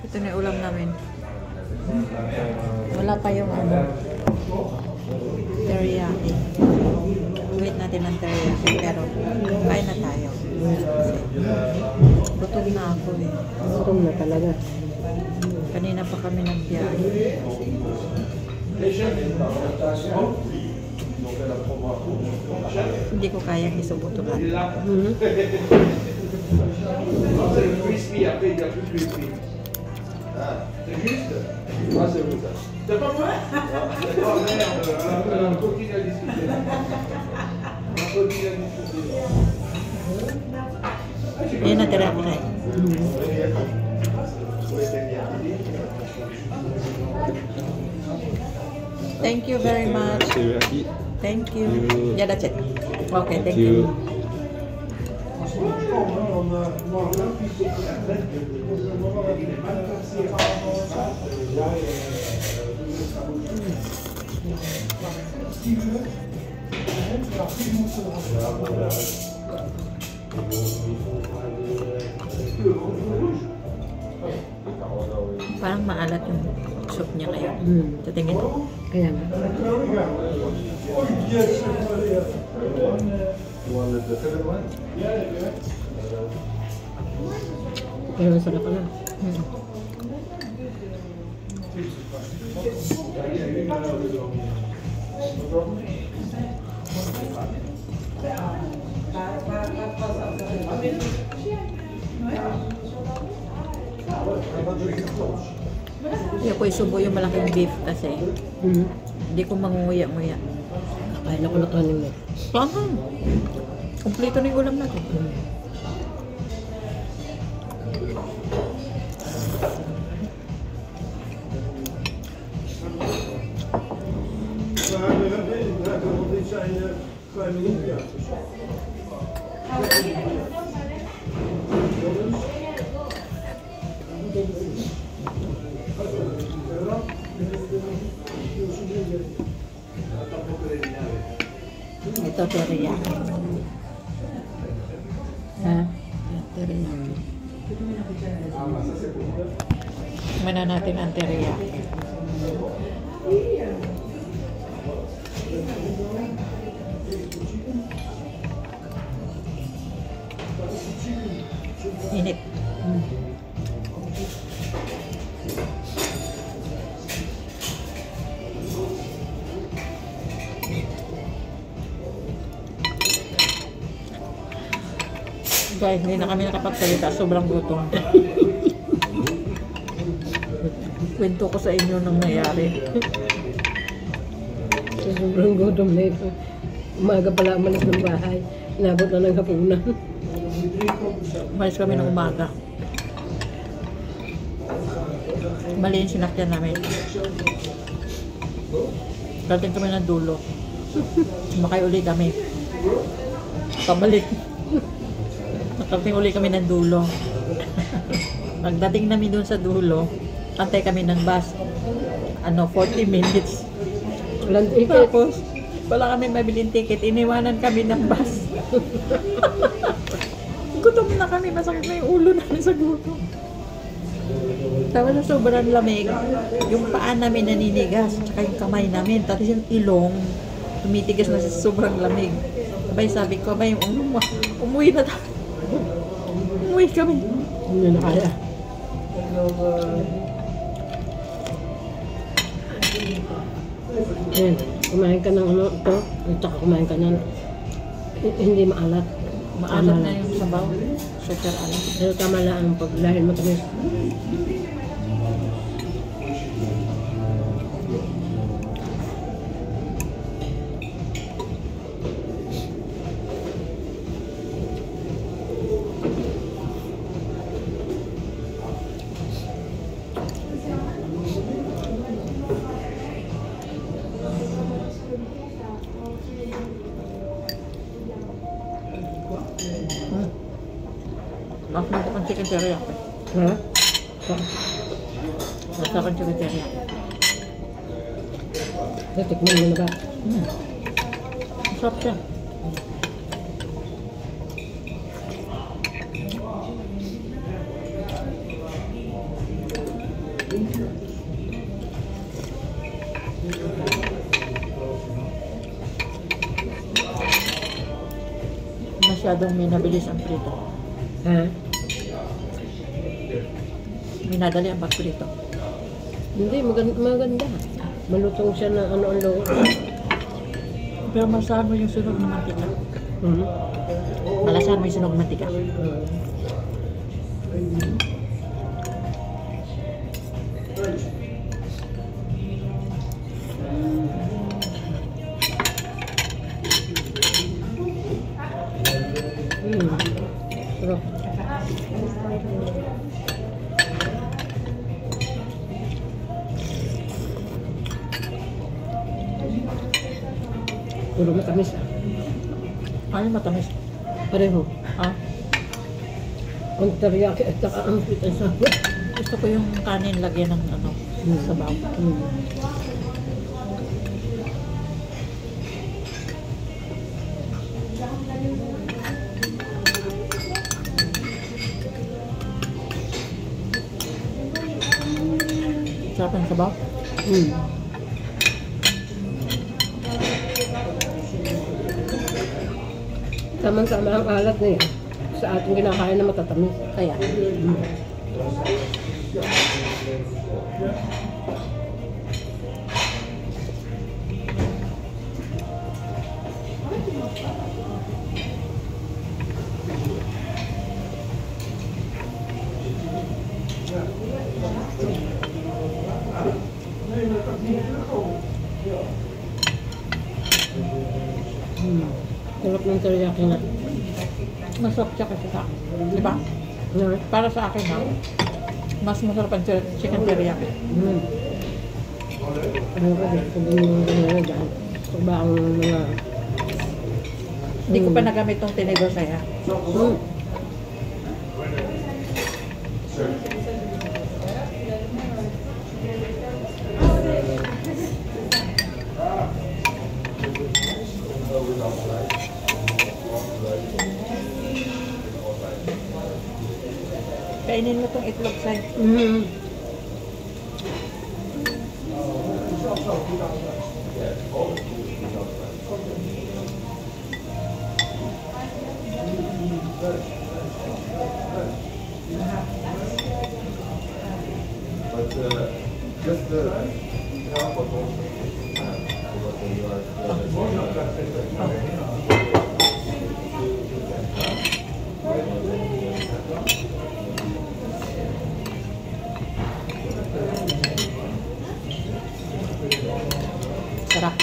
Ito na yung ulam namin. Wala pa yung ano, teriyaki. Wait natin ng teriyaki, pero kain na tayo. Kasi gutom na ako eh. Gutom na talaga. Kanina pa kami nagbiyahe. Hindi ko kayang isubo ito lahat. Crispy, après il y a plus crispy. C'est juste? Ah, c'est bon ça. T'as pas moi? Oh merde, on continue à discuter. On continue à discuter. Yan na teriyaki na. Thank you very much. Thank you. Yeah, that's it. Okay, thank you. Parang maalat yung soup niya kayo. Sa tingin ko. Kaya nga. Pero masarap ka na. Hindi ko isubo yung malaking beef kasi hindi ko mangunguya-nguya. Kaya na ko na kanin mo. Tama. Kompleto na yung ulam natin. Ito teriyaki. Ha? Teriyaki. Mana natin ang teriyaki. Init. Guys, hindi na kami nakapagsalita. Sobrang gutom. Kwento ko sa inyo nang nangyari. Sobrang gutom na ito. Umaga pala umalis ng bahay. Inabot na ng hapunan. Umalis kami ng umaga. Mali yung sinakyan namin. Dating kami ng dulo. Sumakay uli kami. Pabalik. Nakarating uli kami ng dulo. Pagdating namin doon sa dulo, antay kami ng bus. 40 minutes. Walang ticket. Tapos, wala kami mabiling ticket. Iniwanan kami ng bus. Gutom na kami. Masakit na yung ulo namin sa gutom. Tapos sa sobrang lamig, yung paa namin naninigas, tsaka yung kamay namin. Tapos yung ilong, tumitigas na sa sobrang lamig. Sabay sabi ko, umuwi na tayo. Umuwi kami. Hindi na kaya. Ayan, kumain ka ng ito, at saka kumain ka ng hindi maalat. Maalat na yung sabaw. Super alat. Pero tama lang ang paglahin mo tamis. Masarap ang chicken teriyaki. Ha? Masarap ang chicken teriyaki. Tikman mo na ba? Masarap siya. masyadong minabilis ang prito. Ha? Minadali ang pagprito. Hindi, maganda. Malutong siya na ano ang loob. Pero masahan mo yung sunog ng mantika. Hmm. Malasahan mo yung sunog ng mantika. Sarap. Puro matamis ah. Ano matamis? Pareho. Ah, Ang teriyaki at saka ang sweet and sour. gusto ko yung kanin lagyan ng ano, sabaw. Hmm. Sarap ang sabaw. Hmm. Tama-tama ang alat na yan. Sa ating kinakain na matatamis. Kaya, Sarap ng teriyaki na. masarap siya kasi sa akin. Di ba? Para sa akin ha, mas masarap ang chicken teriyaki. Ano ba din? Kung yung mga dyan. Kung ba ang mga... Hindi ko pa nagamit tong tinidor saya. Kainin mo tong itlog say. But just the half of those. Sarap.